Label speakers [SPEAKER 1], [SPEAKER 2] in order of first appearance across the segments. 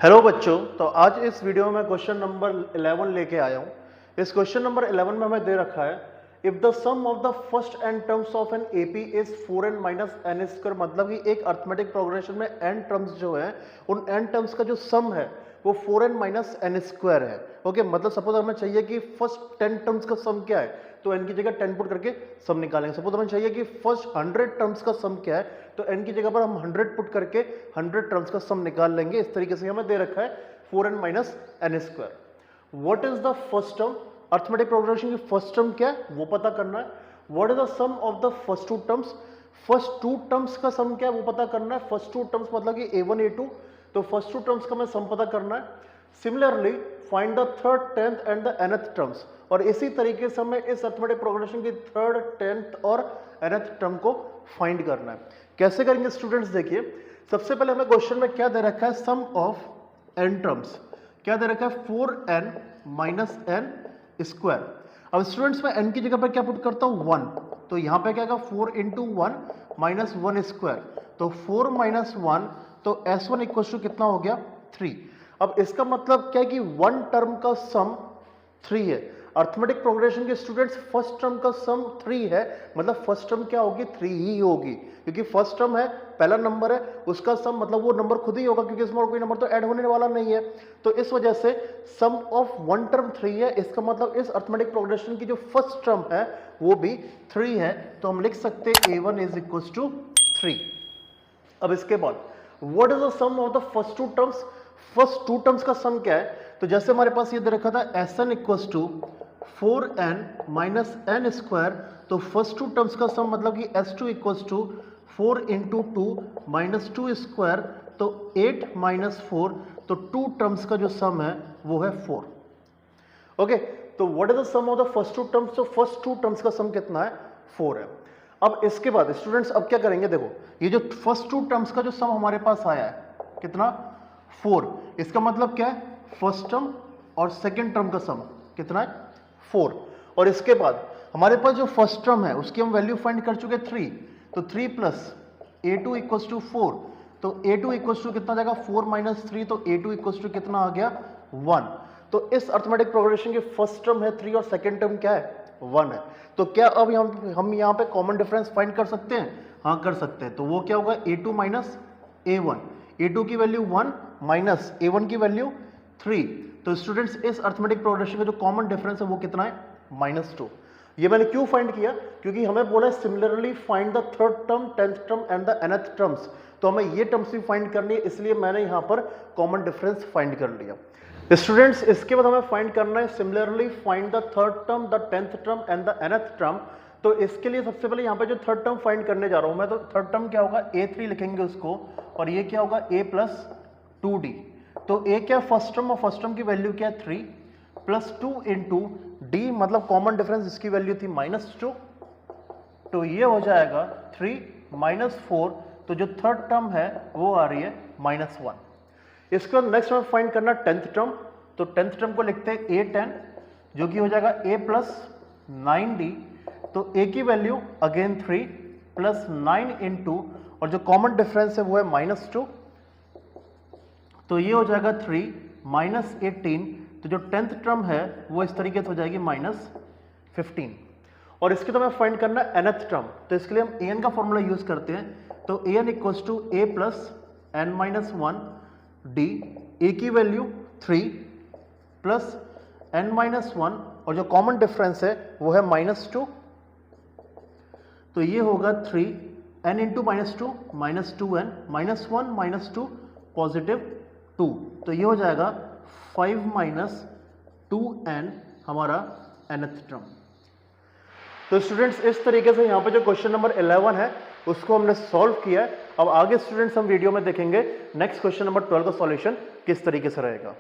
[SPEAKER 1] Hello बच्चों, तो आज इस वीडियो में क्वेश्चन नंबर 11 लेके आया हूँ। इस क्वेश्चन नंबर 11 में हमें दे रखा है if the sum of the first n terms of n AP is 4n minus n square, मतलब कि एक अर्थमेटिक प्रोग्रेशन में n टर्म्स जो है उन n टर्म्स का जो सम है वो 4n माइनस एन स्क्वायर है। ओके, मतलब सपोज हमें चाहिए कि फर्स्ट 10 टर्म्स का सम क्या है, तो n की जगह 10 पुट करके सम निकालेंगे। सपोज हमें चाहिए कि फर्स्ट 100 टर्म्स का सम क्या है, तो n की जगह पर हम 100 पुट करके 100 टर्म्स का सम निकाल लेंगे। इस तरीके से हमें दे रखा है 4n minus n square. What is the first term? Arithmetic progression की फर्स्ट टर्म क्या है वो पता करना है। What is the sum of the first two terms? First two terms का सम क्या है वो पता करना है। फर्स्ट टू टर्म्स मतलब कि a1 a2, तो फर्स्ट टू टर्म्स का हमें सम पता करना है। Similarly find the third, tenth and the nth terms, और इसी तरीके से हमें इस अर्थमेटिक प्रोग्रेशन की थर्ड, टेंथ और nth टर्म को फाइंड करना है। कैसे करेंगे स्टूडेंट्स? देखिए, सबसे पहले हमें क्वेश्चन में क्या दे रखा है, सम ऑफ n टर्म्स। क्या दे रखा है? 4n minus n square. अब स्टूडेंट्स में n की जगह पर क्या पुट करता हूं? 1, तो यहां पे क्या आएगा 4 इंटू 1 माइनस 1 स्क्वायर, तो 4 माइनस 1, तो s1 इक्वल टू कितना हो गया? 3। अब इसका मतलब क्या है कि वन टर्म का सम 3 है। अर्थमेटिक प्रोग्रेशन के स्टूडेंट्स फर्स्ट टर्म का सम 3 है, मतलब फर्स्ट टर्म क्या होगी? 3 ही होगी, क्योंकि फर्स्ट टर्म है, पहला नंबर है, उसका सम मतलब वो नंबर खुद ही होगा, क्योंकि इसमें और कोई नंबर तो ऐड होने वाला नहीं है। तो इस वजह से सम ऑफ वन टर्म 3 है। इसका मतलब इस अर्थमेटिक प्रोग्रेशन की जो फर्स्ट टर्म है वो भी 3 है, तो हम लिख सकते हैं a1 इज इक्वल टू 3। अब इसके बाद what is the sum of the first two terms? First two terms का सम क्या है? तो जैसे हमारे पास ये दे रखा था Sn equals to 4n minus n square, तो फर्स्ट टू टर्म्स का सम मतलब कि S2 equals to 4 into 2 minus 2 square, तो 8 माइनस 4, तो टू टर्म्स का जो सम है वो है 4। ओके, तो what is the sum of the first two terms? तो फर्स्ट टू टर्म्स का सम कितना है? 4 है। अब इसके बाद स्टूडेंट्स अब क्या करेंगे? देखो, ये जो फर्स्ट टू टर्म्स का जो सम हमारे पास आया है कितना? 4। इसका मतलब क्या है? फर्स्ट टर्म और सेकंड टर्म का सम कितना है? 4। और इसके बाद हमारे पास जो फर्स्ट टर्म है उसकी हम वैल्यू फाइंड कर चुके 3, तो 3 प्लस a2 इक्वल्स टू 4, तो a2 इक्वल्स टू कितना जाएगा? 4 माइनस 3, तो a2 इक्वल्स टू कितना आ गया? 1। तो इस अर्थमेटिक प्रोग्रेशन की फर्स्ट टर्म है 3 और सेकंड टर्म क्या है? 1 है। तो क्या अब हम यहाँ पे कॉमन डिफरेंस फाइंड कर सकते हैं? हाँ, कर सकते हैं। तो वो क्या होगा? a2 माइनस a1, a2 की वैल्यू 1 माइनस a1 की वैल्यू 3। तो स्टूडेंट्स इस अर्थमेटिक प्रोग्रेशन का जो कॉमन डिफरेंस है वो कितना है? -2। ये मैंने क्यों फाइंड किया? क्योंकि हमें बोला है similarly find the third term, tenth term and the nth terms, तो हमें ये टर्म्स भी फाइंड करनी है, इसलिए मैंने यहाँ पर कॉमन डिफरेंस फाइंड कर लिया। स्टूडेंट्स, इसके बाद हमें फाइंड करना है similarly find the third term, the tenth term and the nth term. तो इसके लिए सबसे पहले यहाँ पे जो थर्ड टर्म फाइंड करने जा रहा हूँ मैं, तो थर्ड टर्म क्या होगा? a3 लिखेंगे उसको, और ये क्या होगा? a plus 2d। तो a क्या? फर्स्ट टर्म, और फर्स्ट टर्म की वैल्यू क्या है? 3 प्लस 2 इंटू d, मतलब कॉमन डिफरेंस इसकी वैल्यू थी -2, तो ये हो जाएगा 3 माइनस 4, तो जो थर्ड टर्म है वो आ रही है -1। इसके बाद नेक्स्ट हमें फाइंड करना टेंथ टर्म, तो टेंथ टर्म को लिखते हैं a10, जो कि हो जाएगा a प्लस 9d, तो a की वैल्यू अगेन 3 प्लस 9 इंटू, और जो कॉमन डिफरेंस है वो है -2, तो ये हो जाएगा 3 माइनस 18, तो जो टेंथ टर्म है वो इस तरीके से हो जाएगी -15। और इसके तो हमें फाइंड करना है nth टर्म, तो इसके लिए हम an का फॉर्मूला यूज करते हैं, तो an equals to a plus n minus 1 d, a की वैल्यू 3 प्लस n माइनस 1, और जो कॉमन डिफरेंस है वो है -2, तो ये होगा 3 n इंटू -2 -2n -1 -2 पॉजिटिव 2, तो ये हो जाएगा 5 माइनस 2n हमारा nth टर्म। तो स्टूडेंट्स इस तरीके से यहाँ पे जो क्वेश्चन नंबर 11 है उसको हमने सॉल्व किया है। अब आगे स्टूडेंट्स हम वीडियो में देखेंगे नेक्स्ट क्वेश्चन नंबर 12 का सॉल्यूशन किस तरीके से रहेगा।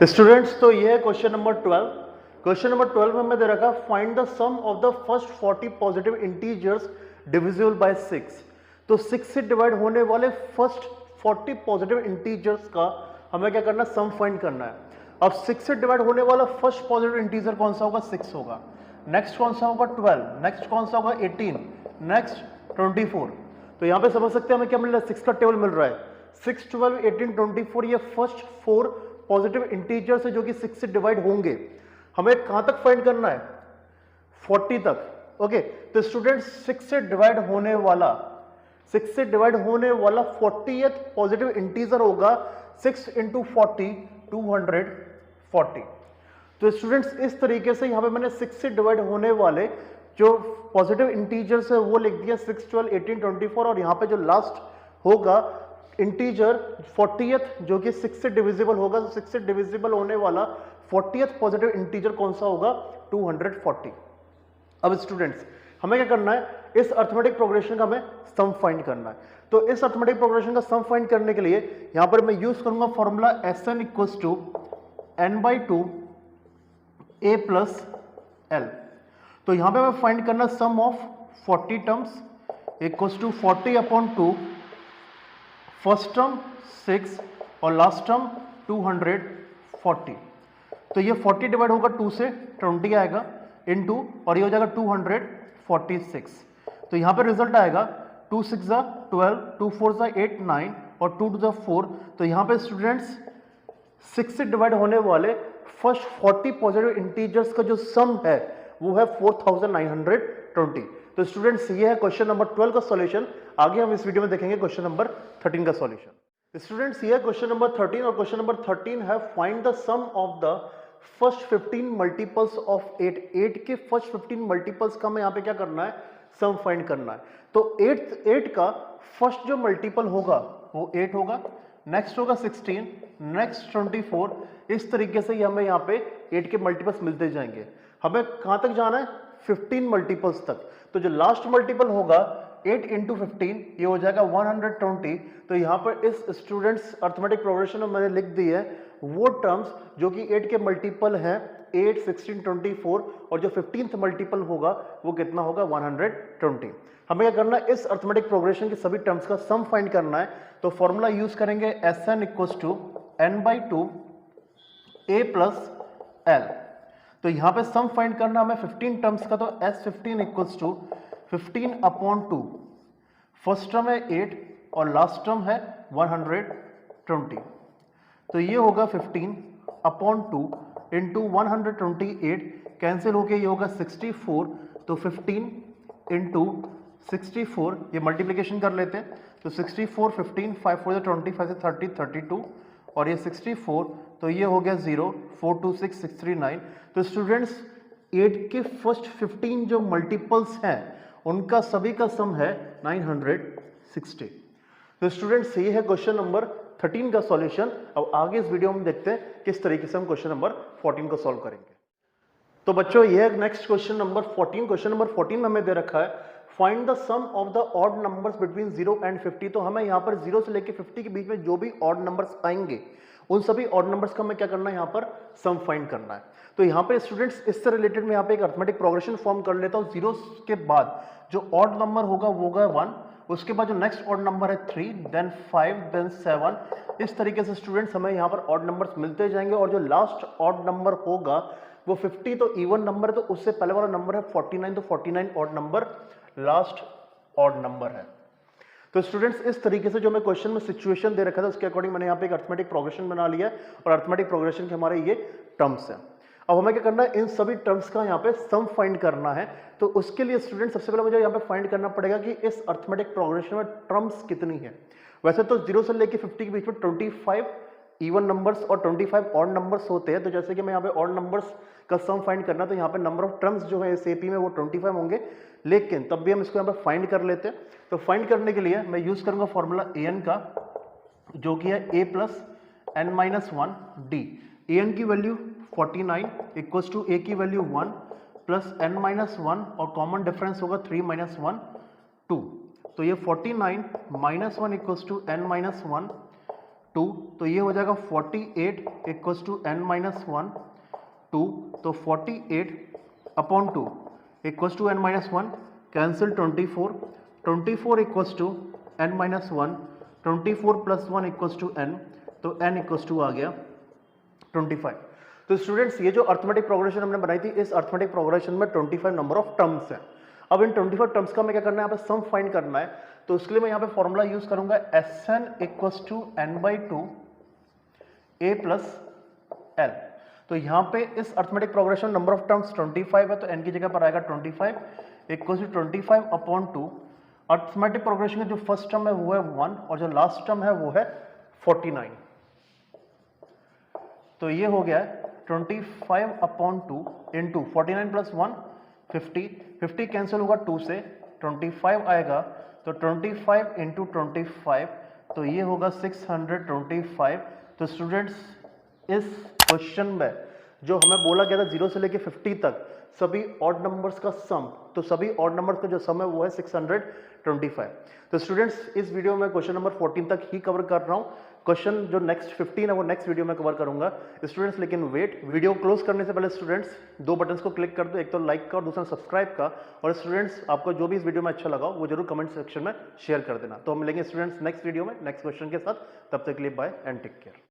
[SPEAKER 1] स्टूडेंट्स, तो ये है क्वेश्चन नंबर 12। क्वेश्चन नंबर 12 में हमें दे रखा find the sum of the first 40 positive integers divisible by 6। तो 6 से डिवाइड होने वाले फर्स्ट 40 पॉजिटिव इंटीजर्स का हमें क्या करना है? सम फाइंड करना है। अब 6 से डिवाइड होने वाला फर्स्ट पॉजिटिव इंटीजर कौन सा होगा? 6 होगा। नेक्स्ट कौन सा होगा? 12। नेक्स्ट कौन सा होगा? 18। नेक्स्ट 24। तो यहां पे समझ सकते हैं हमें क्या मिल रहा है? 6 का टेबल मिल रहा है। 6, 12, 18, 24 ये फर्स्ट 4 पॉजिटिव इंटीजर्स है जो कि 6 से डिवाइड होंगे। हमें कहां तक फाइंड करना है? 40 तक। ओके, तो स्टूडेंट 6 से डिवाइड होने वाला 40th पॉजिटिव इंटीजर होगा 6 इंटू 40 240। तो स्टूडेंट्स इस तरीके से यहां पे मैंने 6 से डिवाइड होने वाले जो पॉजिटिव इंटीजर्स है वो लिख दिया 6, 12, 18, 24 और यहां पे जो लास्ट होगा इंटीजर 40th जो कि 6 से डिविजिबल होगा। तो 6 से डिविजिबल होने वाला 40th पॉजिटिव इंटीजर कौन सा होगा? 240। अब स्टूडेंट्स हमें क्या करना है? इस अर्थमेटिक प्रोग्रेशन का हमें सम फाइंड करना है। तो इस अर्थमेटिक प्रोग्रेशन का सम फाइंड करने के लिए यहां पर मैं यूज करूंगा formula Sn equals to n/2 a plus l। तो यहां पे मैं फाइंड करना sum of 40 terms equals to 40/2 first term 6 और लास्ट टर्म 240। तो ये 40 डिवाइड होगा 2 से 20 आएगा इनटू और ये हो जाएगा 246। तो यहां पे रिजल्ट आएगा 2 6 12, 2 4 8 9 और 2 2 4। तो यहां पे स्टूडेंट्स 6 से डिवाइड होने वाले फर्स्ट 40 पॉजिटिव इंटीजर्स का जो सम है वो है 4920। तो स्टूडेंट्स ये है क्वेश्चन नंबर 12 का सॉल्यूशन। आगे हम इस वीडियो में देखेंगे क्वेश्चन नंबर 13 का सॉल्यूशन। स्टूडेंट्स ये है क्वेश्चन नंबर 13 और क्वेश्चन नंबर 13 है find the sum of the first 15 multiples of 8। 8 के फर्स्ट 15 मल्टीपल्स का हमें यहाँ पे क्या करना है? सम फाइंड करना है। तो 8 का फर्स्ट जो मल्टीपल होगा वो 8 होगा, नेक्स्ट होगा 16, नेक्स्ट 24। इस तरीके से हमें यहाँ पे 8 के मल्टीपल्स मिलते जाएंगे। हमें कहां तक जाना है? 15 मल्टीपल्स तक। तो जो लास्ट मल्टीपल होगा 8 इंटू 15 ये हो जाएगा 120। तो यहाँ पर इस स्टूडेंट्स अर्थमेटिक प्रोग्रेशन में मैंने लिख दी है वो टर्म्स जो कि 8 के मल्टीपल हैं 8, 16, 24 और जो 15th मल्टीपल होगा वो कितना होगा? 120। हमें क्या करना है? इस अर्थमेटिक प्रोग्रेशन के सभी टर्म्स का सम फाइंड करना है। तो फॉर्मूला यूज करेंगे Sn equals to n/2 a plus l। तो यहां पे सम फाइंड करना हमें 15 टर्म्स का। तो S15 equals to 15/2 first term है 8 और लास्ट टर्म है 120। तो ये होगा 15/2 इंटू 128 कैंसिल होके ये होगा 64। तो 15 इंटू 64 ये मल्टीप्लीकेशन कर लेते हैं। तो 64 15 5 4 20 5 से 30 32 और ये 64। तो ये हो गया 0 4 2 6 6 3 9। तो स्टूडेंट्स 8 के फर्स्ट 15 जो मल्टीपल्स हैं उनका सभी का सम है 960। तो स्टूडेंट्स ये है क्वेश्चन नंबर 13 का सॉल्यूशन। अब आगे इस वीडियो में देखते हैं किस तरीके से हम क्वेश्चन नंबर 14 को सॉल्व करेंगे। तो बच्चों ये है next question number 14। Question number 14 में हमें दे रखा है find the sum of the odd numbers between 0 and 50। तो हमें यहाँ पर 0 से लेकर 50 के बीच में जो भी ऑड नंबर्स आएंगे उन सभी ऑड नंबर्स का हमें क्या करना है? यहाँ पर सम फाइंड करना है। तो यहाँ पे स्टूडेंट्स इससे रिलेटेड मैं यहाँ पे एक अर्थमेटिक प्रोग्रेशन फॉर्म कर लेता हूँ। 0 के बाद जो ऑड नंबर होगा वो होगा 1, उसके बाद जो नेक्स्ट ऑड नंबर है 3, देन 5, देन 7। इस तरीके से स्टूडेंट्स हमें यहाँ पर ऑड नंबर्स मिलते जाएंगे और जो लास्ट ऑड नंबर होगा वो 50 तो इवन नंबर है, तो उससे पहले वाला नंबर है 49। तो 49 odd number last odd number है। तो स्टूडेंट्स इस तरीके से जो मैं क्वेश्चन में सिचुएशन दे रखा था उसके अकॉर्डिंग मैंने यहाँ पे एक अर्थमेटिक प्रोग्रेशन बना लिया है और अर्थमेटिक प्रोग्रेशन के हमारे ये टर्म्स हैं। अब हमें क्या करना है? इन सभी टर्म्स का यहाँ पे सम फाइंड करना है। तो उसके लिए स्टूडेंट सबसे पहले मुझे यहाँ पे फाइंड करना पड़ेगा कि इस अर्थमेटिक प्रोग्रेशन में टर्म्स कितनी है। वैसे तो 0 से लेके 50 के बीच में 25 इवन नंबर्स और 25 ऑड नंबर्स होते हैं। तो जैसे कि मैं यहाँ पे ऑड नंबर्स का सम फाइंड करना, तो यहाँ पे नंबर ऑफ टर्म्स जो है इस एपी में वो 25 होंगे, लेकिन तब भी हम इसको यहाँ पे फाइंड कर लेते हैं। तो फाइंड करने के लिए मैं यूज करूंगा फॉर्मूला an का जो कि है a प्लस n-1d। an की वैल्यू 49 इक्वल्स टू a की वैल्यू 1 प्लस n-1 और कॉमन डिफरेंस होगा 3 - 1 2। तो ये 49 - 1 इक्वल्स टू n-1 2। तो ये हो जाएगा 48 इक्वल्स टू n-1 2। तो 48/2 equals to n-1 cancel 24 equals to n-1 24 plus 1 equals to n। तो n इक्वल्स टू आ गया 25। तो स्टूडेंट्स ये जो अर्थमेटिक प्रोग्रेशन हमने बनाई थी, इस अर्थमेटिक प्रोग्रेशन में 25 नंबर ऑफ टर्म्स हैं। अब इन 25 टर्म्स का मैं क्या करना है, यहाँ पे सम फाइंड करना है, तो उसके लिए मैं यहाँ पे फॉर्मूला यूज करूंगा Sn equals to n/2 a plus l। तो यहाँ पे इस arithmetic progression number of terms 25 है, तो n की जगह पर आएगा 25 इक्वल्स टू 25/2। अर्थमेटिक प्रोग्रेशन का जो फर्स्ट टर्म है वो है 1 और जो लास्ट टर्म है वो है 49। तो ये हो गया 25/2 इंटू 49 प्लस 1 50, 50 कैंसिल होगा 2 से, 25 आएगा, तो 25 इंटू 25, तो ये होगा 625। तो स्टूडेंट्स इस क्वेश्चन में जो हमें बोला गया था 0 से लेके 50 तक सभी ऑड नंबर्स का सम, तो सभी ऑड नंबर्स का जो सम है वो है 625। तो स्टूडेंट्स इस वीडियो में क्वेश्चन नंबर 14 तक ही कवर कर रहा हूँ। क्वेश्चन जो नेक्स्ट 15 है वो नेक्स्ट वीडियो में कवर करूंगा स्टूडेंट्स, लेकिन वेट, वीडियो क्लोज करने से पहले स्टूडेंट्स 2 बटन्स को क्लिक कर दो, एक तो लाइक का और दूसरा सब्सक्राइब का। और स्टूडेंट्स आपको जो भी इस वीडियो में अच्छा लगा वो जरूर कमेंट सेक्शन में शेयर कर देना। तो हम मिलेंगे स्टूडेंट्स नेक्स्ट वीडियो में नेक्स्ट क्वेश्चन के साथ, तब तक के लिए बाय एंड टेक केयर।